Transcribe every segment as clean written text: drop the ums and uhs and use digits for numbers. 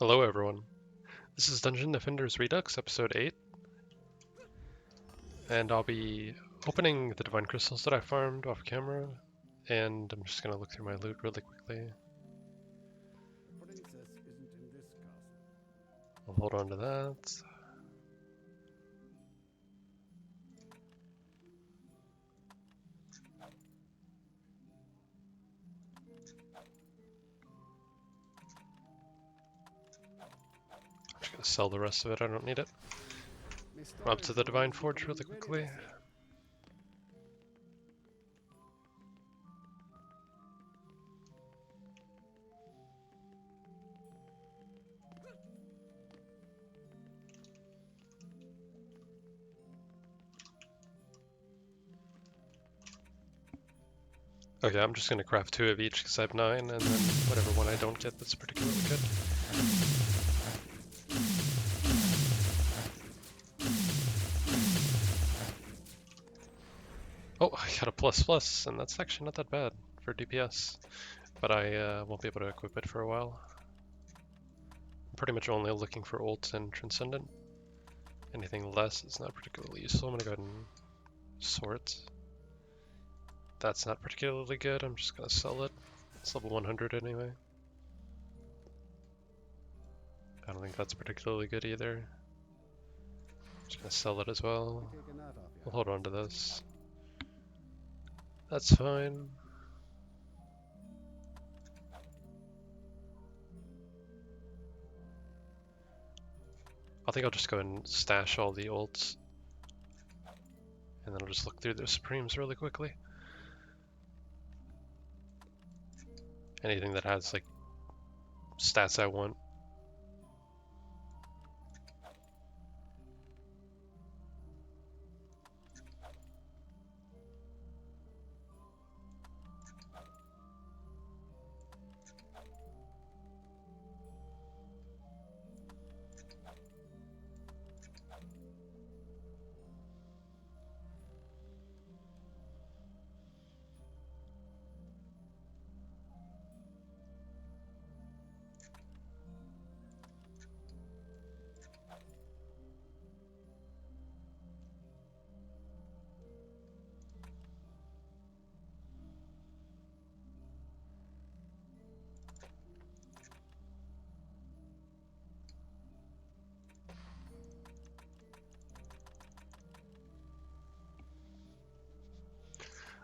Hello everyone, this is Dungeon Defenders Redux, episode 8, and I'll be opening the divine crystals that I farmed off camera, and I'm just gonna look through my loot really quickly. The princess isn't in this castle. I'll hold on to that. I'm just gonna sell the rest of it, I don't need it. Up to the divine forge really quickly. Okay, I'm just gonna craft 2 of each because I have 9, and then whatever one I don't get that's particularly good. Oh, I got a ++, and that's actually not that bad for DPS, but I won't be able to equip it for a while. I'm pretty much only looking for ults and Transcendent. Anything less is not particularly useful. I'm gonna go ahead and sort. That's not particularly good. I'm just gonna sell it. It's level 100 anyway. I don't think that's particularly good either. Just gonna sell it as well. We'll hold on to this. That's fine. I think I'll just go and stash all the ults. And then I'll just look through the Supremes really quickly. Anything that has like stats I want.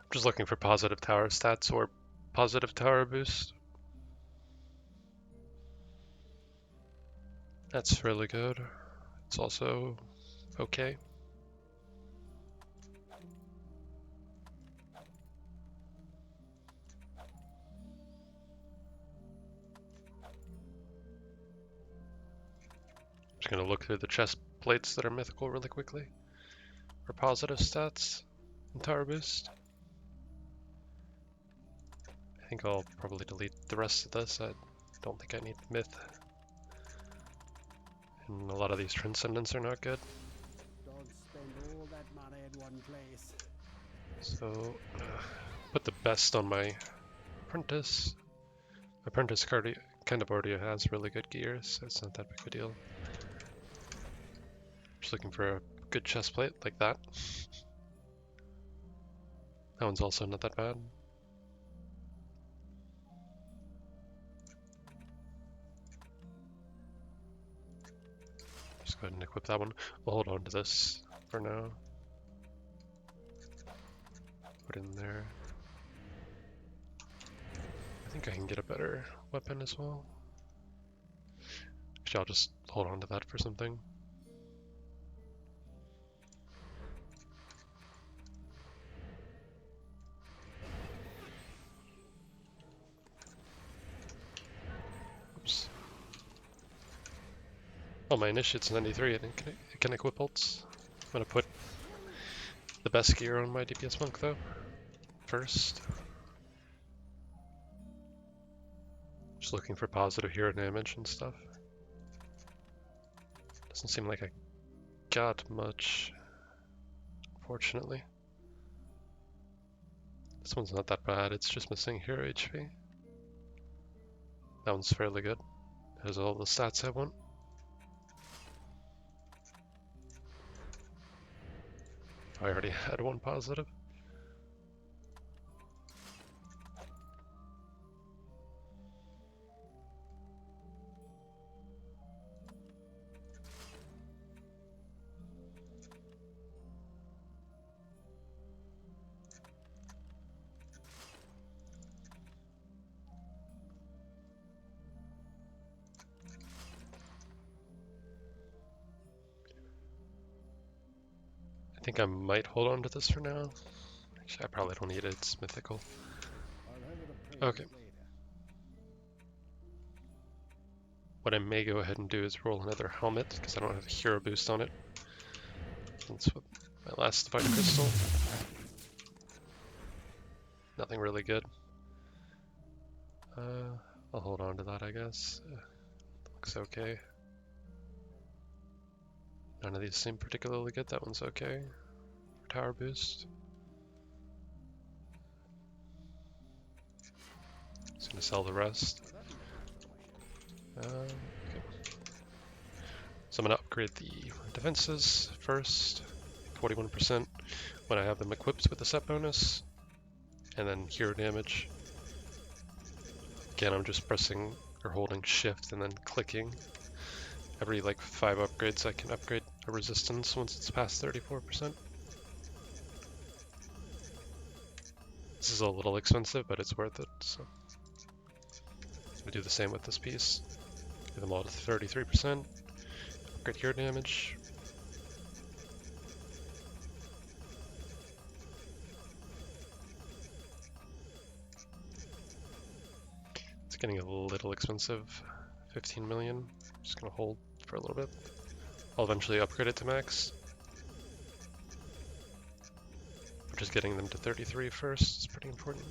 I'm just looking for positive tower stats or positive tower boost. That's really good. It's also okay. Just gonna look through the chest plates that are mythical really quickly for positive stats and tower boost. I think I'll probably delete the rest of this. I don't think I need myth. And a lot of these transcendents are not good. Don't spend all that money in one place. So, put the best on my apprentice. My apprentice kind of already has really good gear, so it's not that big of a deal. Just looking for a good chest plate like that. That one's also not that bad. Just go ahead and equip that one. We'll hold on to this for now. Put it in there. I think I can get a better weapon as well. Actually, I'll just hold on to that for something. Oops. Oh, my initiate's 93. I think I can equip ults. I'm gonna put the best gear on my DPS monk though first. Just looking for positive hero damage and stuff. Doesn't seem like I got much, unfortunately. This one's not that bad, it's just missing hero HP. That one's fairly good. Has all the stats I want. I already had one positive. I think I might hold on to this for now. Actually, I probably don't need it. It's mythical. Okay. What I may go ahead and do is roll another helmet, because I don't have a hero boost on it. That's what my last Divine Crystal. Nothing really good. I'll hold on to that, I guess. Looks okay. None of these seem particularly good. That one's okay. For tower boost. Just gonna sell the rest. Okay. So I'm gonna upgrade the defenses first, 41% when I have them equipped with the set bonus, and then hero damage. Again, I'm just pressing or holding shift and then clicking. Every like 5 upgrades I can upgrade a resistance once it's past 34%. This is a little expensive, but it's worth it, so I'm gonna do the same with this piece. Get them all to 33%. Upgrade hero damage. It's getting a little expensive. 15 million. Just gonna hold for a little bit. I'll eventually upgrade it to max. But just getting them to 33 first is pretty important.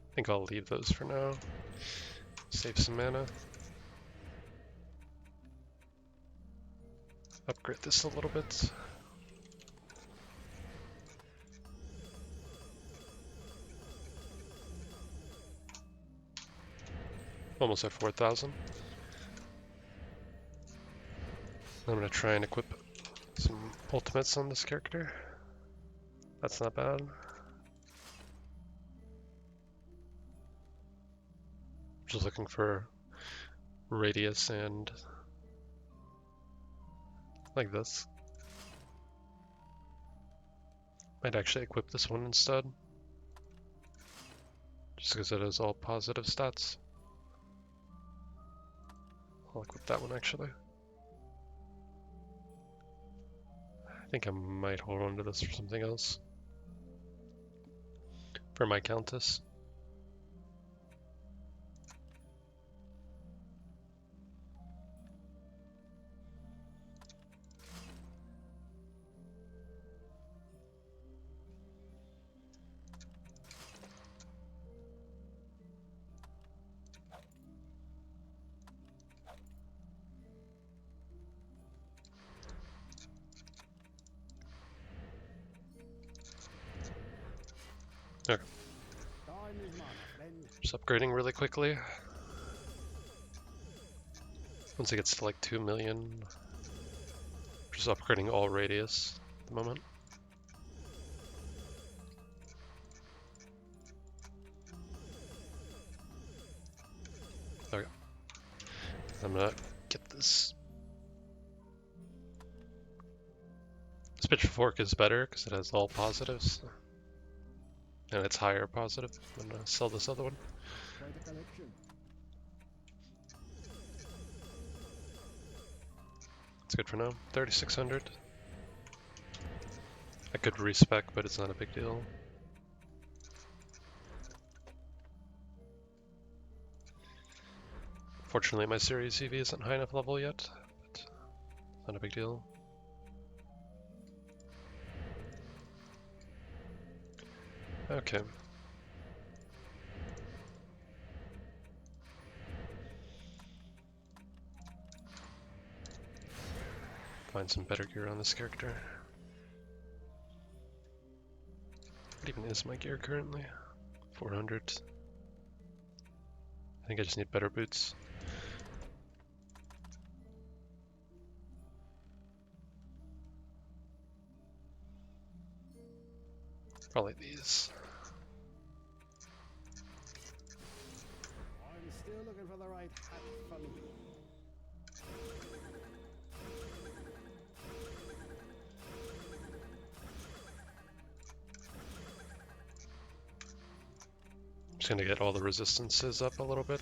I think I'll leave those for now. Save some mana. Upgrade this a little bit. Almost at 4,000. I'm gonna try and equip some ultimates on this character. That's not bad. Just looking for radius and like this. Might actually equip this one instead. Just because it has all positive stats. I'll equip that one actually. I think I might hold on to this for something else. For my Countess. Okay. Just upgrading really quickly. Once it gets to like 2 million, just upgrading all radius at the moment. Okay. I'm gonna get this. This pitchfork is better because it has all positives. And it's higher positive. I'm gonna sell this other one. It's good for now. 3,600. I could respec, but it's not a big deal. Fortunately, my series EV isn't high enough level yet, but not a big deal. Okay. find some better gear on this character. What even is my gear currently? 400. I think I just need better boots. Probably these. I'm still looking for the right hat for me. I'm just gonna get all the resistances up a little bit.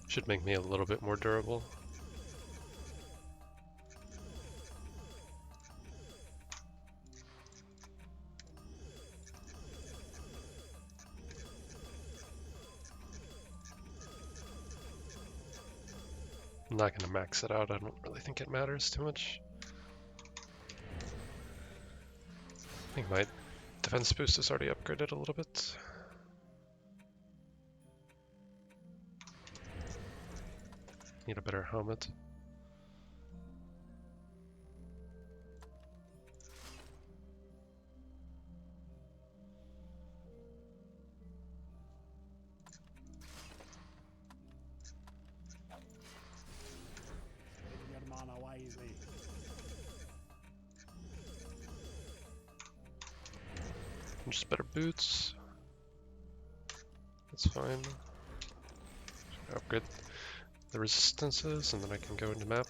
Should make me a little bit more durable. I'm not gonna max it out, I don't really think it matters too much. I think my defense boost is already upgraded a little bit. Need a better helmet. Spend your mana wisely. And just better boots. That's fine. Upgrade the resistances and then I can go into map.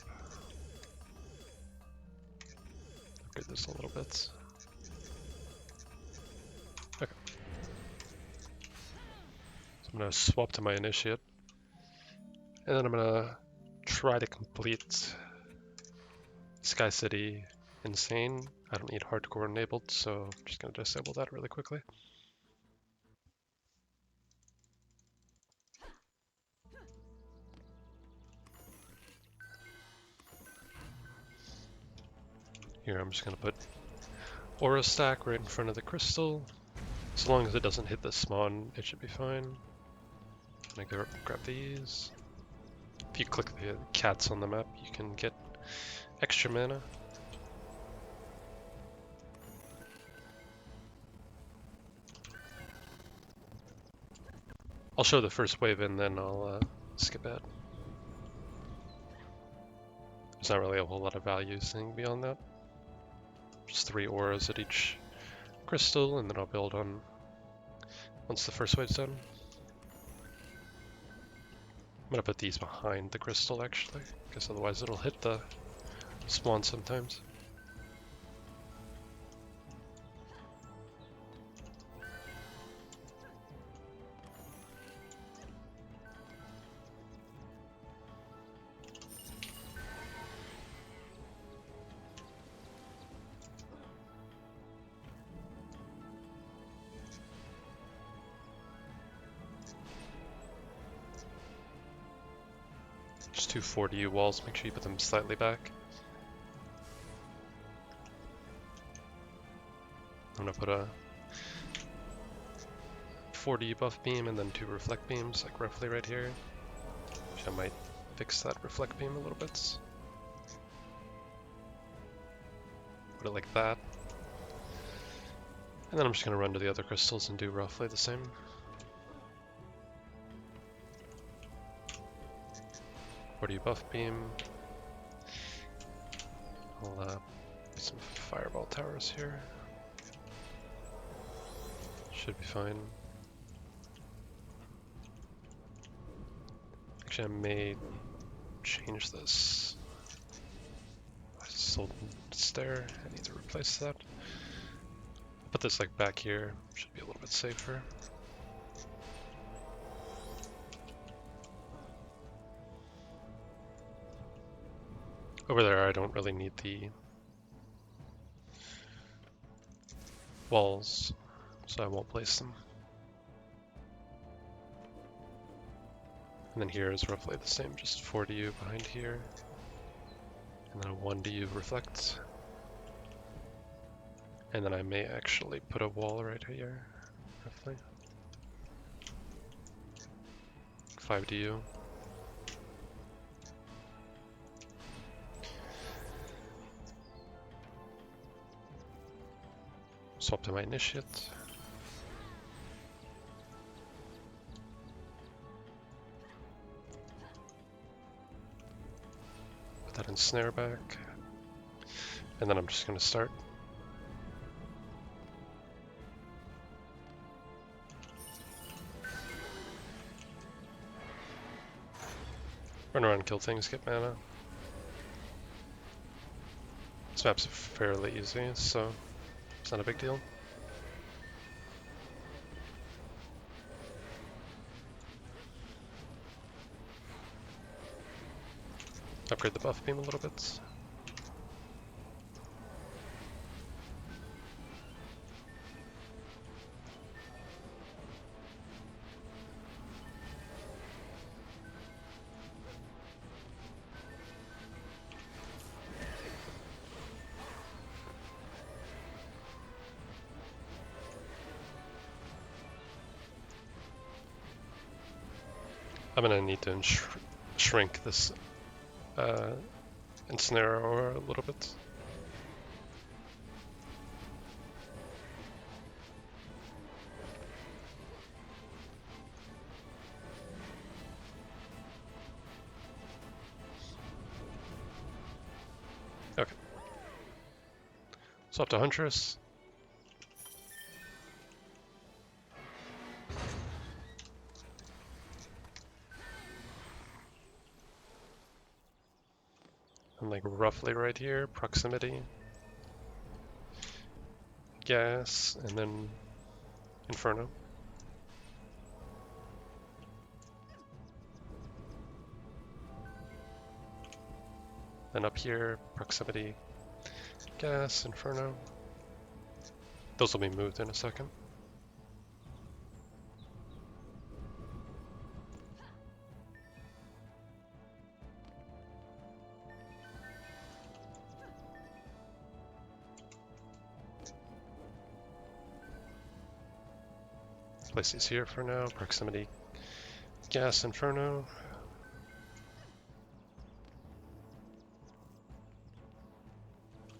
Upgrade this a little bit. Okay. So I'm gonna swap to my initiate. And then I'm gonna try to complete Sky City Insane. I don't need hardcore enabled, so I'm just gonna disable that really quickly. Here, I'm just gonna put Aura Stack right in front of the crystal. As long as it doesn't hit the spawn, it should be fine. I'm gonna go grab these. If you click the cats on the map, you can get extra mana. I'll show the first wave and then I'll skip ahead. There's not really a whole lot of value thing beyond that. Just 3 auras at each crystal, and then I'll build on once the first wave's done. I'm gonna put these behind the crystal actually, because otherwise it'll hit the spawn sometimes. Just 2 40U walls, make sure you put them slightly back. I'm gonna put a 40 buff beam and then 2 reflect beams, like roughly right here. Which I might fix that reflect beam a little bit. Put it like that. And then I'm just gonna run to the other crystals and do roughly the same. What do you buff beam? I'll put some fireball towers here. Should be fine. Actually, I may change this. I sold stair. I need to replace that. Put this like back here. Should be a little bit safer. Over there, I don't really need the walls, so I won't place them. And then here is roughly the same, just 40U behind here. And then a 1 DU reflect. And then I may actually put a wall right here, roughly. 5 DU. Swap to my initiate. Put that in snare back. And then I'm just going to start. Run around, kill things, get mana. This map's fairly easy, so it's not a big deal. Upgrade the buff beam a little bit. I'm gonna need to shrink this ensnare aura a little bit. Okay. So up to Huntress. And like roughly right here, proximity, gas, and then Inferno. Then up here, proximity, gas, Inferno. Those will be moved in a second. Place these here for now. Proximity, gas, Inferno.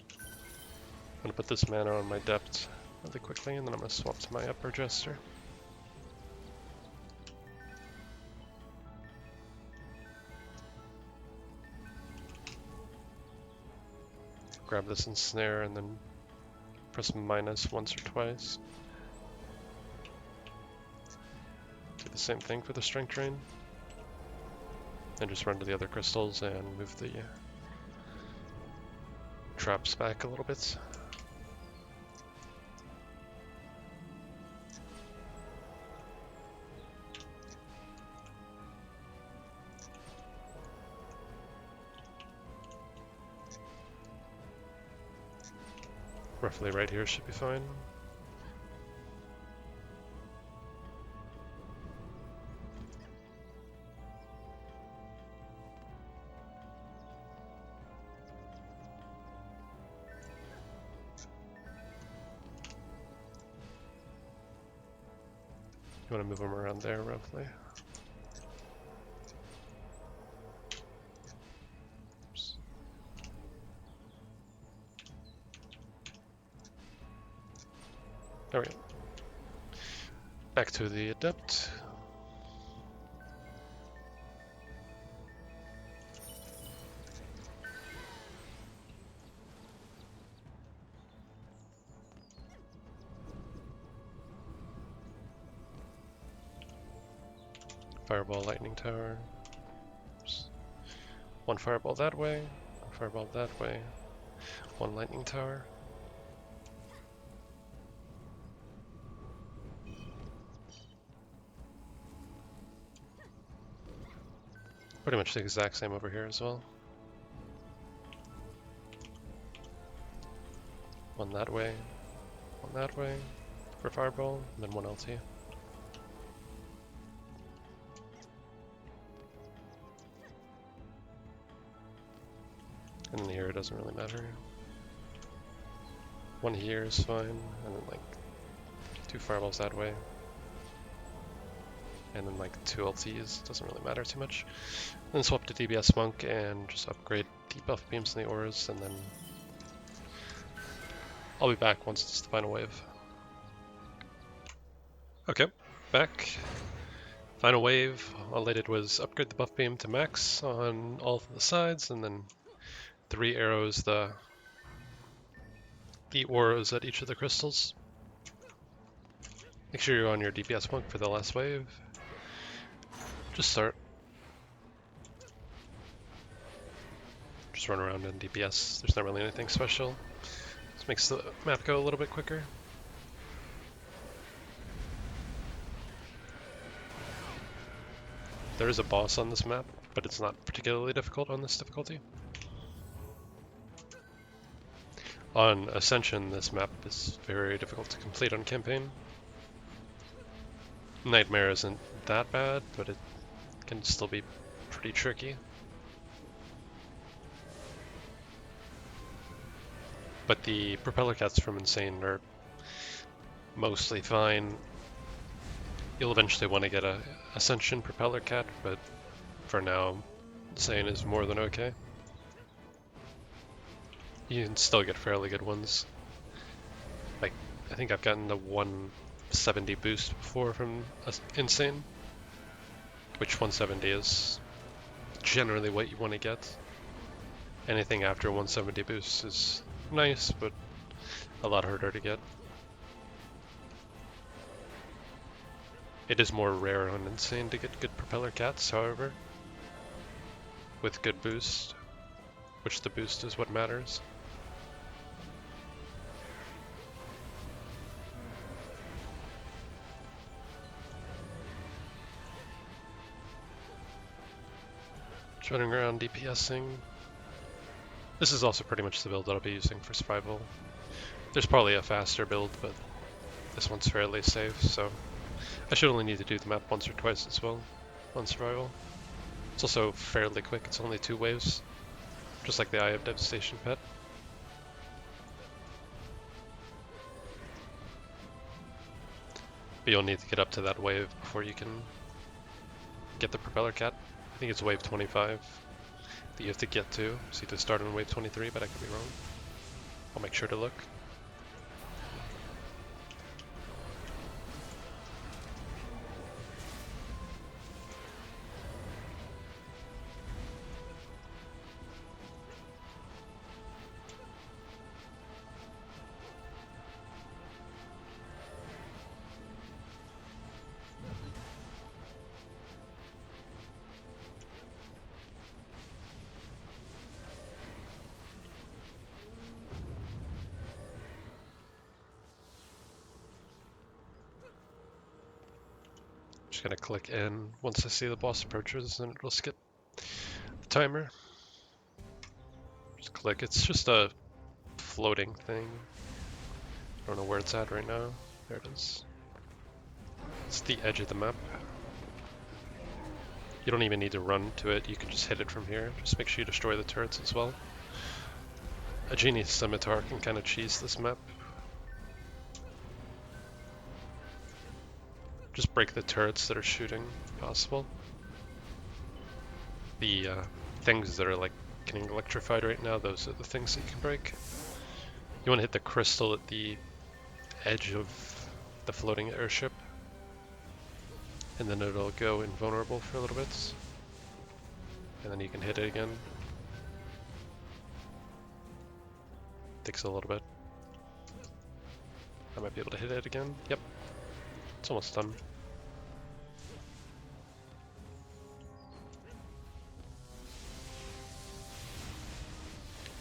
I'm gonna put this mana on my depth really quickly, and then I'm gonna swap to my upper jester. Grab this ensnare and then press minus once or twice. Do the same thing for the strength drain. And just run to the other crystals and move the traps back a little bit. Roughly right here should be fine. You want to move them around there roughly. Oops. There we go. Back to the adept. Fireball, lightning tower. Oops. One fireball that way, one fireball that way, one lightning tower. Pretty much the exact same over here as well. One that way for fireball, and then one LT. And then here it doesn't really matter. One here is fine, and then like 2 fireballs that way. And then like 2 LTs, doesn't really matter too much. Then swap to DBS Monk and just upgrade debuff beams in the auras, and then I'll be back once it's the final wave. Okay, back. Final wave, all I did was upgrade the buff beam to max on all of the sides, and then 3 arrows, the auras at each of the crystals. Make sure you're on your DPS monk for the last wave. Just start. Just run around in DPS. There's not really anything special. This makes the map go a little bit quicker. There is a boss on this map, but it's not particularly difficult on this difficulty. On Ascension, this map is very difficult to complete on campaign. Nightmare isn't that bad, but it can still be pretty tricky. But the propeller cats from Insane are mostly fine. You'll eventually want to get a Ascension propeller cat, but for now, Insane is more than okay. You can still get fairly good ones. Like, I think I've gotten the 170 boost before from Insane, which 170 is generally what you want to get. Anything after 170 boost is nice, but a lot harder to get. It is more rare on Insane to get good propeller cats, however, with good boost, which the boost is what matters. Just running around DPSing. This is also pretty much the build that I'll be using for survival. There's probably a faster build, but this one's fairly safe, so I should only need to do the map once or twice as well on survival. It's also fairly quick, it's only 2 waves, just like the Eye of Devastation pet. But you'll need to get up to that wave before you can get the propeller cat. I think it's wave 25 that you have to get to, so you have to start on wave 23, but I could be wrong. I'll make sure to look. Just gonna click in once I see the boss approaches, and it'll skip the timer. Just click. It's just a floating thing. I don't know where it's at right now. There it is. It's the edge of the map. You don't even need to run to it. You can just hit it from here. Just make sure you destroy the turrets as well. A Genie Scimitar can kind of cheese this map. Just break the turrets that are shooting, if possible. The things that are like getting electrified right now, those are the things that you can break. You want to hit the crystal at the edge of the floating airship, and then it'll go invulnerable for a little bit. And then you can hit it again. Takes a little bit. I might be able to hit it again. Yep. It's almost done.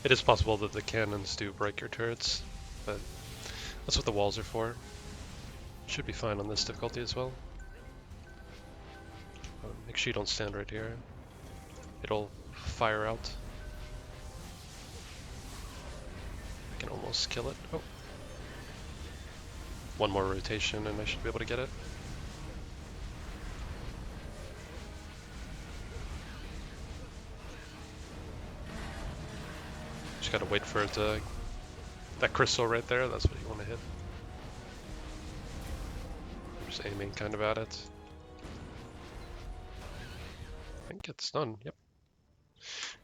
It is possible that the cannons do break your turrets, but that's what the walls are for. Should be fine on this difficulty as well. Make sure you don't stand right here. It'll fire out. I can almost kill it. Oh. One more rotation and I should be able to get it. Just gotta wait for it to... That crystal right there, that's what you want to hit. Just aiming kind of at it. I think it's done, yep.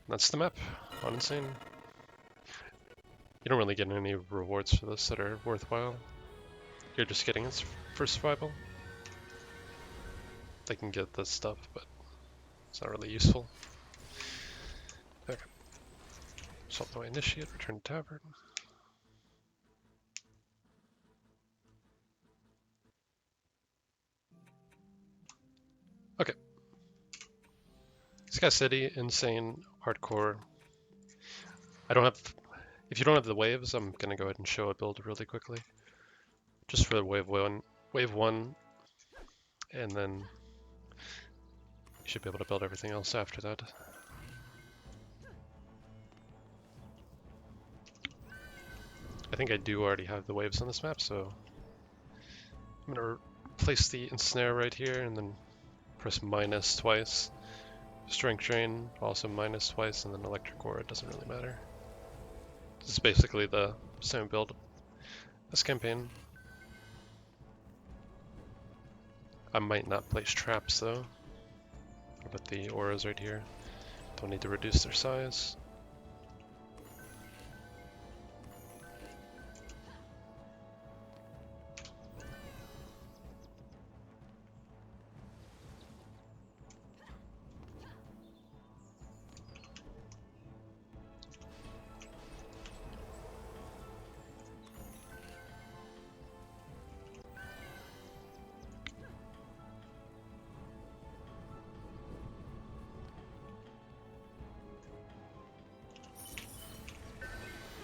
That's the map on Insane. You don't really get any rewards for this that are worthwhile. You're just getting it for survival. They can get this stuff, but it's not really useful. Okay. Swap my initiate, return to tavern. Okay. Sky City, Insane, Hardcore. I don't have... If you don't have the waves, I'm gonna go ahead and show a build really quickly. Just for wave one, and then you should be able to build everything else after that. I think I do already have the waves on this map, so I'm gonna place the ensnare right here and then press minus twice. Strength Drain also minus twice, and then Electric Aura, it doesn't really matter. This is basically the same build this campaign. I might not place traps though. I'll put the auras right here. Don't need to reduce their size.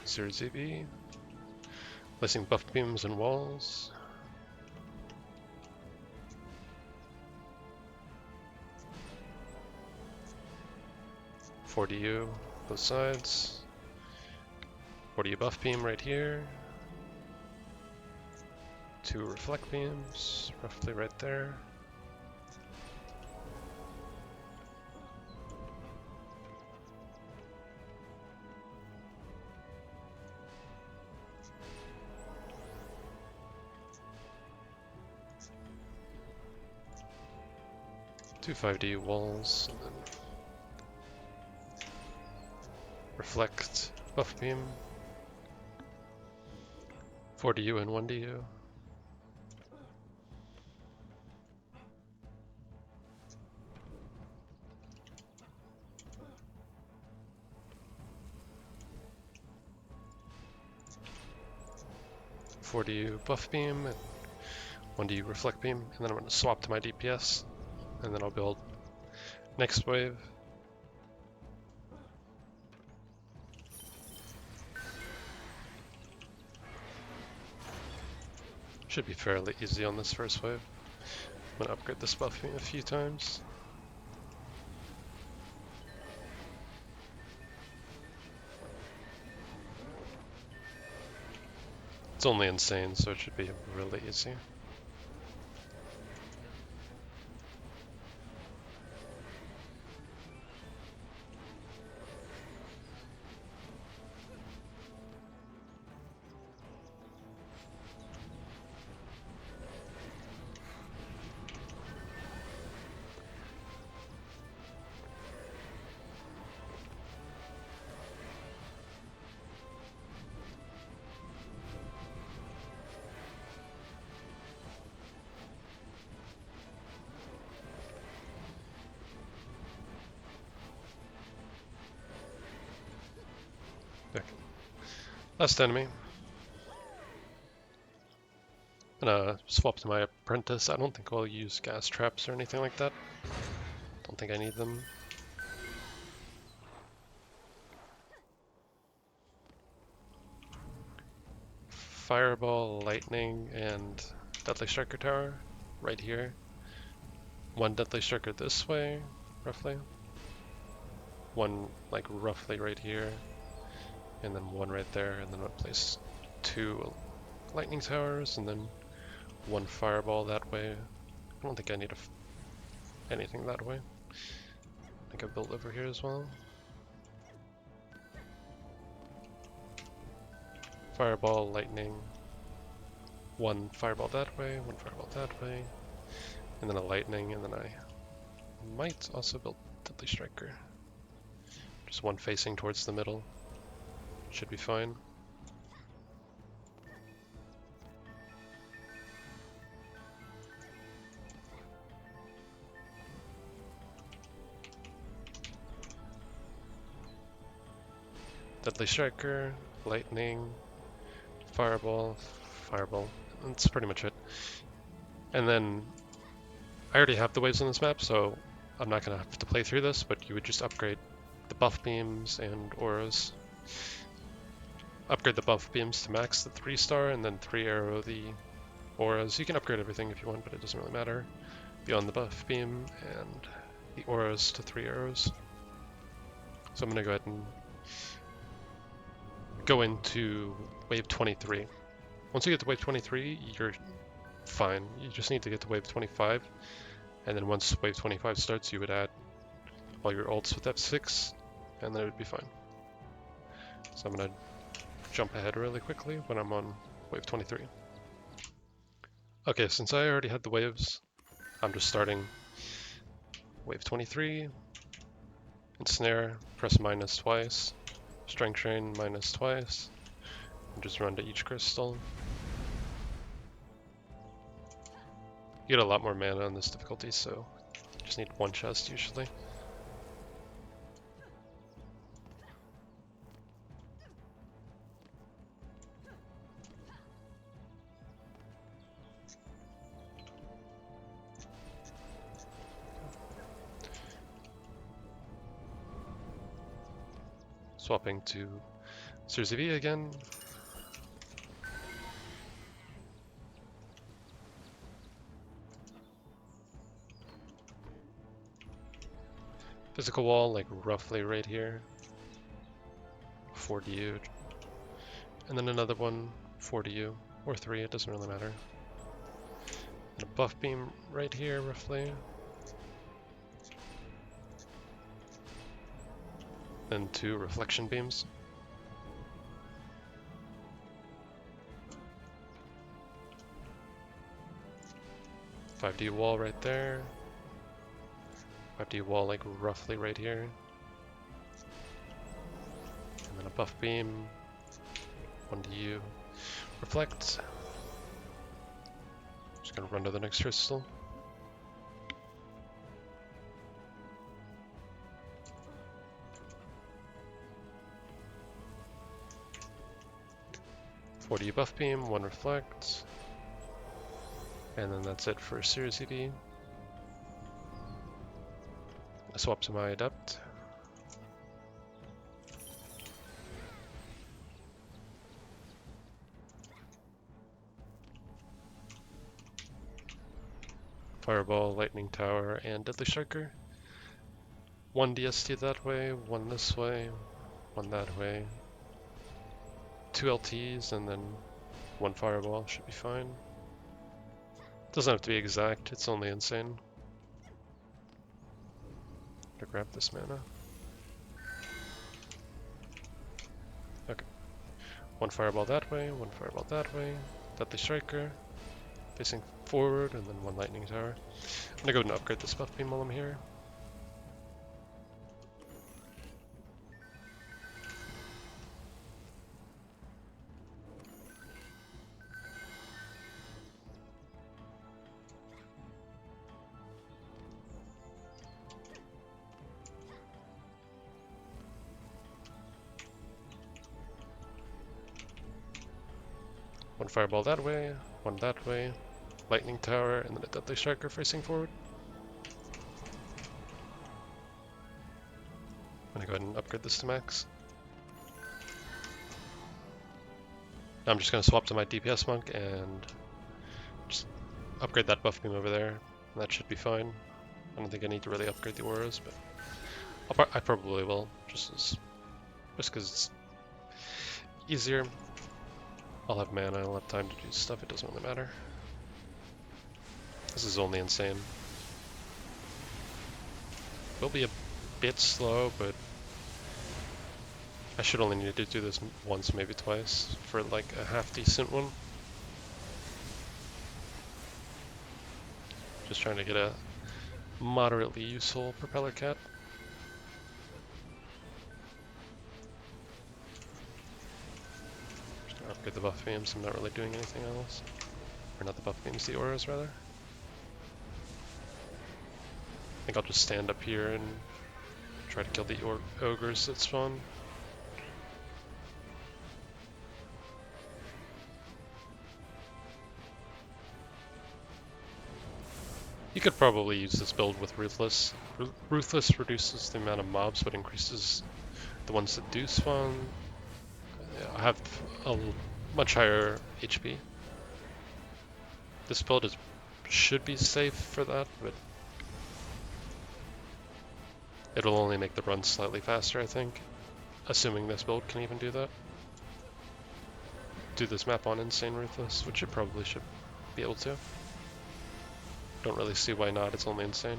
Zero ZB. Placing buff beams and walls. .40U, both sides. .40U buff beam right here. 2 reflect beams, roughly right there. Two 5D walls, and then reflect buff beam. 4DU and 1DU. .40U buff beam and 1DU reflect beam, and then I'm going to swap to my DPS, and then I'll build next wave. Should be fairly easy on this first wave. I'm going to upgrade this buff beam a few times. It's only insane, so it should be really easy. Last enemy. I'm gonna swap to my apprentice. I don't think I'll use gas traps or anything like that. Don't think I need them. Fireball, lightning, and Deadly Striker Tower right here. One Deadly Striker this way, roughly. One like roughly right here. And then one right there, and then I'll place 2 lightning towers, and then 1 fireball that way. I don't think I need anything that way. I think I've built over here as well. Fireball, lightning. One fireball that way, one fireball that way, and then a lightning, and then I might also build Deadly Striker. Just one facing towards the middle. Should be fine. Deadly Striker, lightning, fireball, fireball. That's pretty much it. And then I already have the waves on this map, so I'm not gonna have to play through this, but you would just upgrade the buff beams and auras. Upgrade the buff beams to max the 3-star, and then 3-arrow the auras. You can upgrade everything if you want, but it doesn't really matter. Beyond the buff beam, and the auras to 3 arrows. So I'm gonna go ahead and go into wave 23. Once you get to wave 23, you're fine. You just need to get to wave 25, and then once wave 25 starts, you would add all your ults with F6, and then it would be fine. So I'm gonna jump ahead really quickly when I'm on wave 23. Okay, since I already had the waves, I'm just starting wave 23, ensnare, press minus twice, strength train minus twice, and just run to each crystal. You get a lot more mana on this difficulty, so you just need one chest usually. Swapping to Series V again. Physical wall, like roughly right here. 4 to you. And then another one, 4 to you. Or 3, it doesn't really matter. And a buff beam right here, roughly. Then 2 reflection beams. .5D wall right there. 5D wall like roughly right here. And then a buff beam. 1 to you. Reflect. Just gonna run to the next crystal. .40 buff beam, 1 reflect. And then that's it for Series EV. I swap to my Adept. Fireball, Lightning Tower, and Deadly Striker. 1 DST that way, 1 this way, 1 that way. 2 LTs, and then 1 Fireball should be fine. Doesn't have to be exact, it's only insane. To grab this mana. Okay. 1 Fireball that way, 1 Fireball that way. Deadly Striker. Facing forward, and then 1 Lightning Tower. I'm gonna go ahead and upgrade this buff beam while I'm here. One Fireball that way, 1 that way, Lightning Tower, and then a Deadly Striker facing forward. I'm gonna go ahead and upgrade this to max. Now I'm just gonna swap to my DPS monk and just upgrade that buff beam over there, and that should be fine. I don't think I need to really upgrade the auras, but I probably will, just because it's easier. I'll have mana, I'll have time to do stuff, it doesn't really matter. This is only insane. Will be a bit slow, but I should only need to do this once, maybe twice, for like a half decent one. Just trying to get a moderately useful propeller cat. Just gonna upgrade the buff beams. I'm not really doing anything else. Or not the buff beams, the auras rather. I think I'll just stand up here and try to kill the ogres that spawn. You could probably use this build with Ruthless. Ruthless reduces the amount of mobs, but increases the ones that do spawn. I have a much higher HP. This build should be safe for that, but it'll only make the run slightly faster, I think. Assuming this build can even do that. Do this map on Insane Ruthless, which it probably should be able to. Don't really see why not, it's only Insane.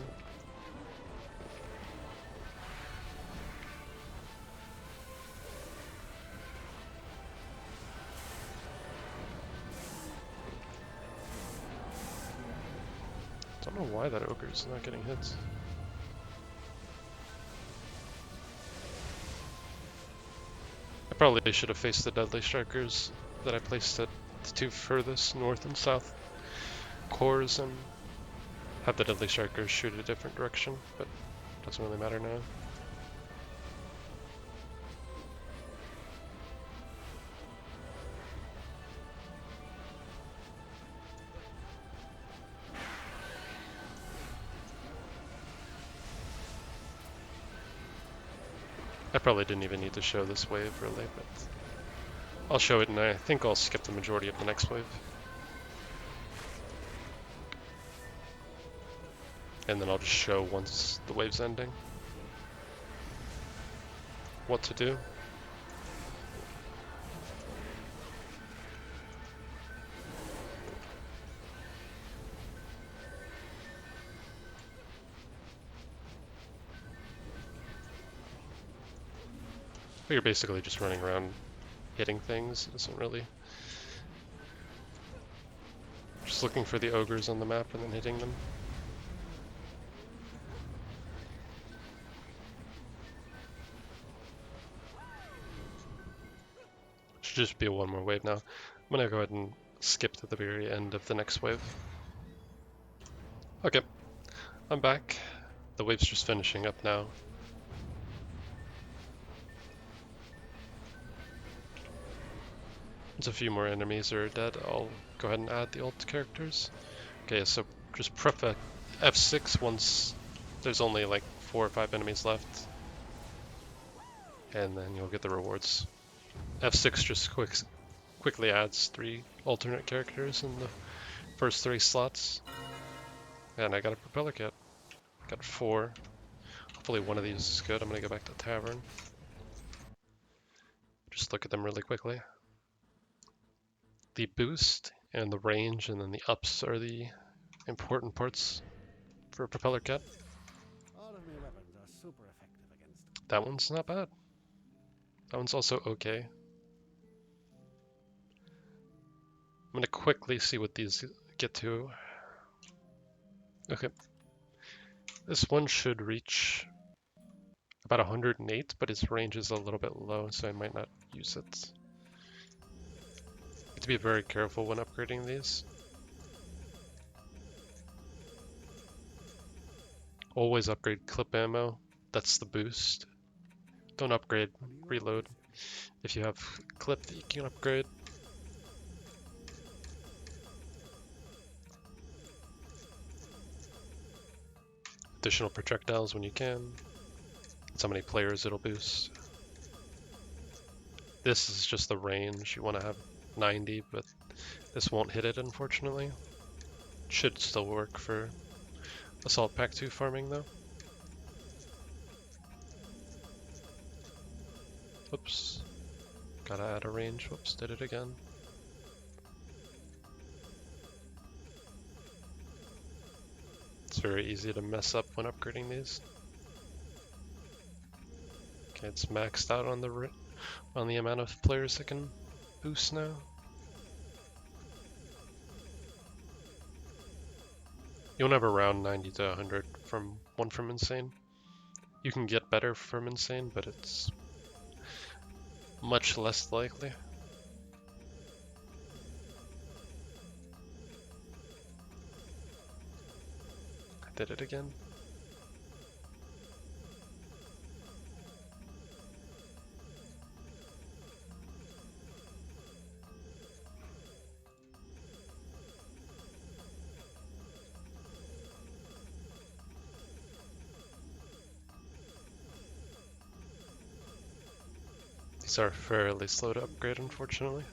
Don't know why that ogre's not getting hits. I probably should have faced the Deadly Strikers that I placed at the two furthest north and south cores and have the Deadly Strikers shoot a different direction, but it doesn't really matter now. I probably didn't even need to show this wave really, but I'll show it and I think I'll skip the majority of the next wave. And then I'll just show once the wave's ending what to do. But you're basically just running around hitting things. It doesn't really... Just looking for the ogres on the map and then hitting them. Should just be a one more wave now. I'm gonna go ahead and skip to the very end of the next wave. Okay, I'm back. The wave's just finishing up now. Once a few more enemies are dead, I'll go ahead and add the ult characters. Okay, so just prep F6 once there's only like 4 or 5 enemies left. And then you'll get the rewards. F6 just quickly adds 3 alternate characters in the first 3 slots. And I got a propeller kit. Got 4. Hopefully one of these is good. I'm gonna go back to the tavern. Just look at them really quickly. The boost and the range and then the ups are the important parts for a propeller kit. All of my weapons are super effective against them. That one's not bad. That one's also okay. I'm gonna quickly see what these get to. Okay. This one should reach about 108, but its range is a little bit low, so I might not use it. To be very careful when upgrading these. Always upgrade clip ammo. That's the boost. Don't upgrade reload. If you have clip that you can upgrade. Additional projectiles when you can. That's how many players it'll boost. This is just the range. You want to have 90, but this won't hit it, unfortunately. Should still work for Assault Pack 2 farming, though. Whoops. Gotta add a range. Whoops, did it again. It's very easy to mess up when upgrading these. Okay, it's maxed out on the on the amount of players that can boost now. You won't have around 90 to 100 from one from Insane. You can get better from Insane, but it's much less likely. I did it again. These are fairly slow to upgrade, unfortunately.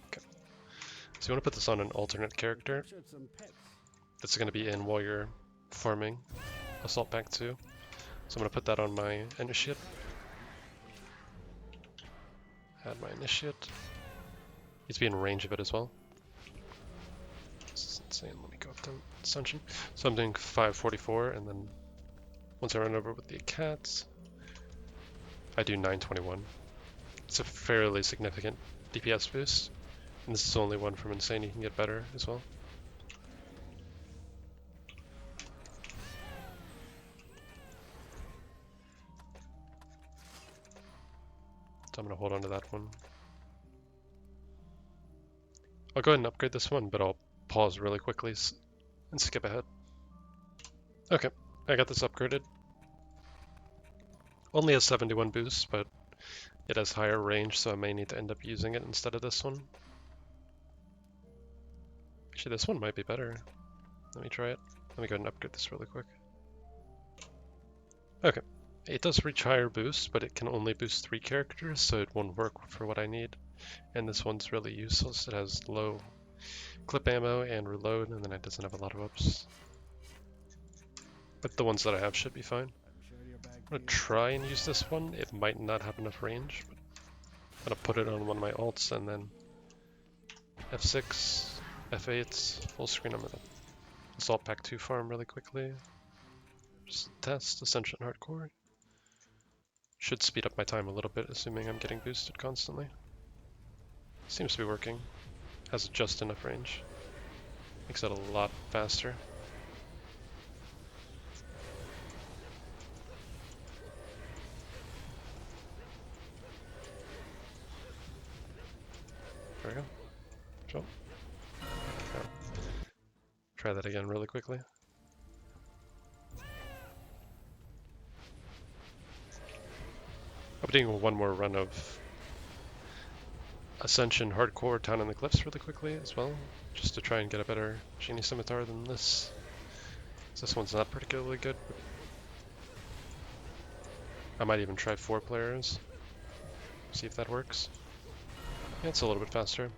Okay. So you want to put this on an alternate character that's going to be in while you're farming Assault Pack 2. So I'm going to put that on my Initiate. Add my Initiate. Needs to be in range of it as well. This is insane. Let me go up to Ascension. So I'm doing 544, and then once I run over with the cats, I do 921. It's a fairly significant DPS boost, and this is only one from Insane. You can get better as well. So I'm going to hold on to that one. I'll go ahead and upgrade this one, but I'll pause really quickly and skip ahead. Okay, I got this upgraded. Only has 71 boost, but it has higher range, so I may need to end up using it instead of this one. Actually, this one might be better. Let me try it. Let me go ahead and upgrade this really quick. Okay, it does reach higher boost, but it can only boost 3 characters, so it won't work for what I need. And this one's really useless. It has low clip ammo and reload, and then it doesn't have a lot of ups. But the ones that I have should be fine. I'm going to try and use this one. It might not have enough range, but I'm going to put it on one of my alts and then F6, F8, full screen. I'm going to Assault Pack 2 farm really quickly. Just test Ascension Hardcore. Should speed up my time a little bit, assuming I'm getting boosted constantly. Seems to be working. Has just enough range. Makes it a lot faster. There we go. Jump. Okay. Try that again really quickly. I'm doing one more run of Ascension Hardcore Town in the Cliffs really quickly as well, just to try and get a better Genie Scimitar than this. This one's not particularly good. I might even try 4 players, see if that works. Yeah, it's a little bit faster.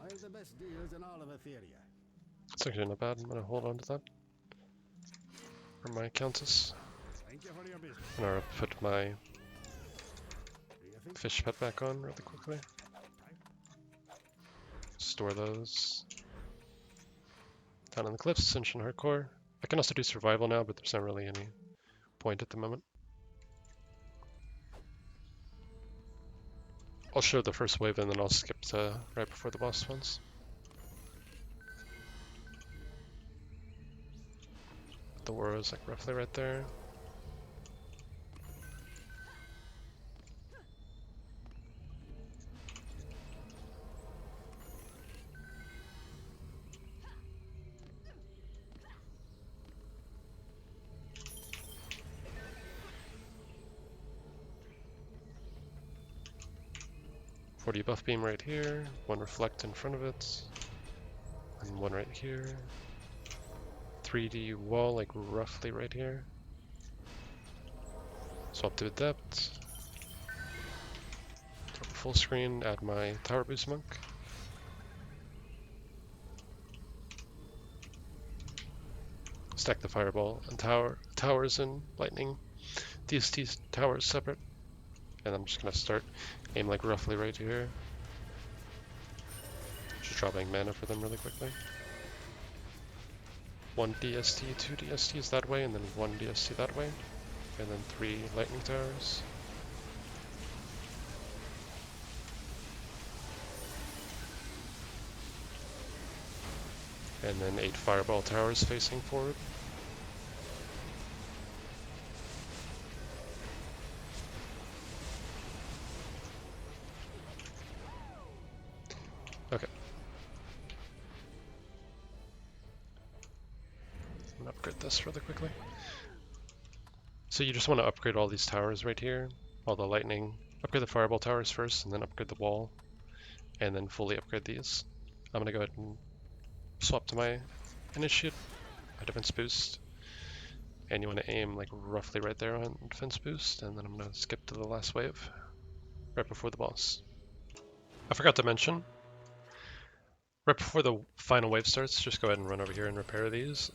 I have the best deals in all of Etheria. It's actually not bad. I'm gonna hold on to that for my Countess. Thank you for your business. I'm gonna put my Do you think fish pet back on really quickly. Store those. Down in the Cliffs, Ascension Hardcore. I can also do Survival now, but there's not really any point at the moment. I'll show the first wave and then I'll skip to right before the boss ones. The war is like roughly right there. Buff beam right here, one reflect in front of it, and one right here. 3D wall like roughly right here. Swap to adept. Full screen, add my tower boost monk. Stack the fireball and towers and lightning. These towers separate. And I'm just gonna start aim like roughly right here. Just dropping mana for them really quickly. 1 DST, 2 DSTs that way, and then 1 DST that way. And then 3 lightning towers. And then 8 fireball towers facing forward. Okay. I'm gonna upgrade this really quickly. So you just want to upgrade all these towers right here, all the lightning. Upgrade the fireball towers first, and then upgrade the wall, and then fully upgrade these. I'm gonna go ahead and swap to my initiate, my defense boost, and you want to aim like roughly right there on defense boost, and then I'm gonna skip to the last wave, right before the boss. I forgot to mention, right before the final wave starts, just go ahead and run over here and repair these.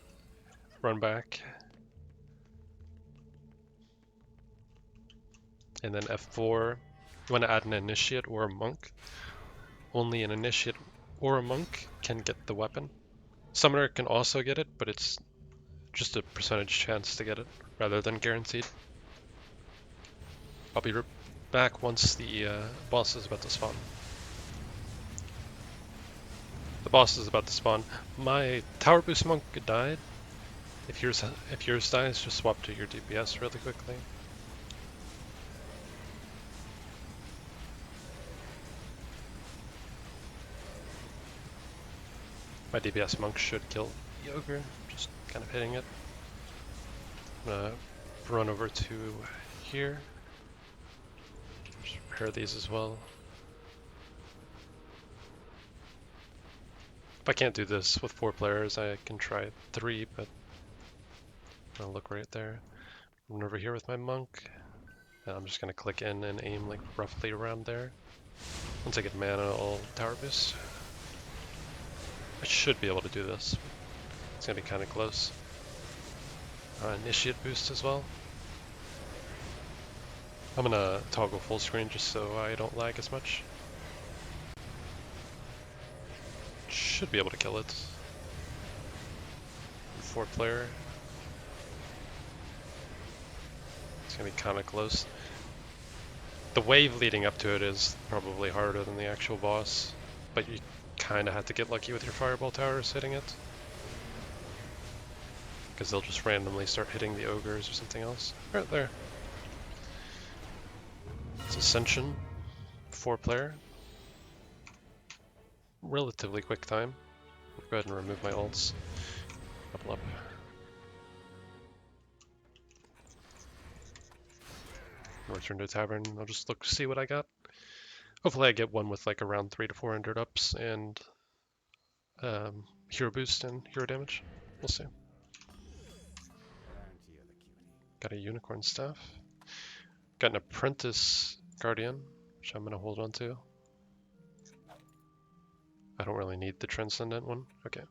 Run back. And then F4, you want to add an initiate or a monk. Only an initiate or a monk can get the weapon. Summoner can also get it, but it's just a percentage chance to get it, rather than guaranteed. I'll be back once the boss is about to spawn. The boss is about to spawn. My tower boost monk died. If yours dies, just swap to your DPS really quickly. My DPS monk should kill the ogre, just kind of hitting it. I'm gonna run over to here. Just repair these as well. If I can't do this with 4 players, I can try 3, but I'm gonna look right there. Run over here with my monk. And I'm just gonna click in and aim like roughly around there. Once I get mana, I'll tower boost. I should be able to do this. It's gonna be kind of close. Initiate boost as well. I'm gonna toggle full screen just so I don't lag as much. Should be able to kill it. 4 player. It's gonna be kind of close. The wave leading up to it is probably harder than the actual boss, but you kind of have to get lucky with your fireball towers hitting it. Because they'll just randomly start hitting the ogres or something else. Right there. It's Ascension, 4 player. Relatively quick time. I'll go ahead and remove my ults. Double up. Return to tavern. I'll just look see what I got. Hopefully I get one with like around 300 to 400 ups and hero boost and hero damage. We'll see. Got a unicorn staff. Got an apprentice guardian, which I'm gonna hold on to. I don't really need the transcendent one. Okay.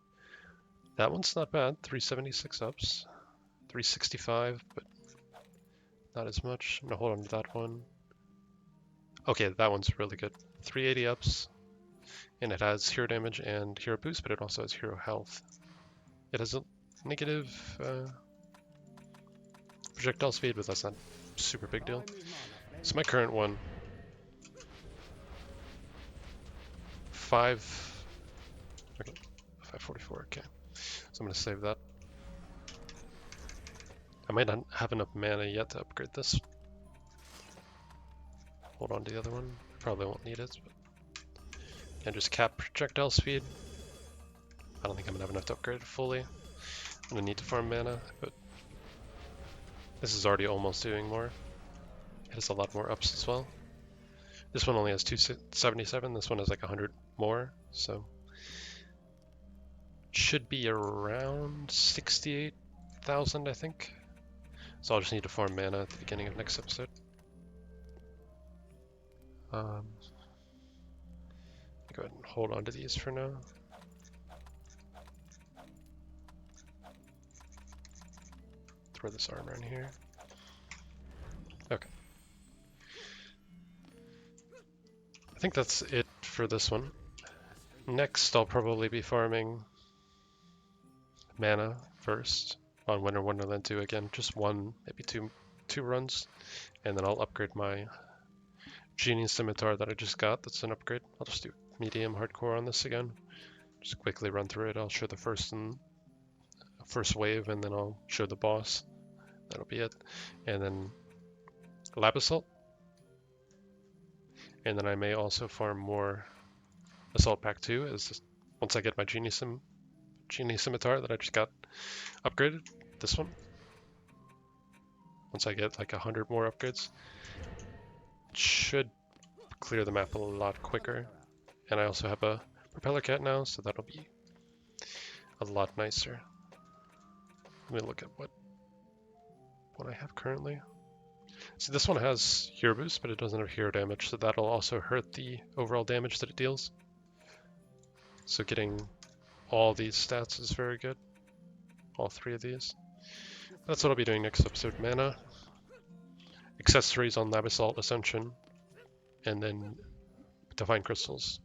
That one's not bad. 376 ups. 365, but not as much. I'm gonna hold on to that one. Okay, that one's really good. 380 ups. And it has hero damage and hero boost, but it also has hero health. It has a negative projectile speed, but that's not a super big deal. So my current one, 544, okay. So I'm gonna save that. I might not have enough mana yet to upgrade this. Hold on to the other one. Probably won't need it, but... And just cap projectile speed. I don't think I'm gonna have enough to upgrade it fully. I'm gonna need to farm mana, but this is already almost doing more. It has a lot more ups as well. This one only has 277, this one has like 100 more, so should be around 68,000, I think. So I'll just need to farm mana at the beginning of next episode. Go ahead and hold on to these for now. Throw this armor in here. Okay. I think that's it for this one. Next, I'll probably be farming mana first on Winter Wonderland 2 again, just one, maybe two runs, and then I'll upgrade my Genie Scimitar that I just got. That's an upgrade. I'll just do medium hardcore on this again. Just quickly run through it. I'll show the first wave, and then I'll show the boss. That'll be it. And then Lab Assault. And then I may also farm more Assault Pack 2 once I get my Genie Scimitar that I just got upgraded. This one. Once I get like 100 more upgrades, it should clear the map a lot quicker. And I also have a Propeller Cat now, so that'll be a lot nicer. Let me look at what I have currently. See, this one has hero boost, but it doesn't have hero damage, so that'll also hurt the overall damage that it deals. So getting all these stats is very good. All three of these. That's what I'll be doing next episode. Mana, accessories on Lab Assault Ascension, and then Divine Crystals.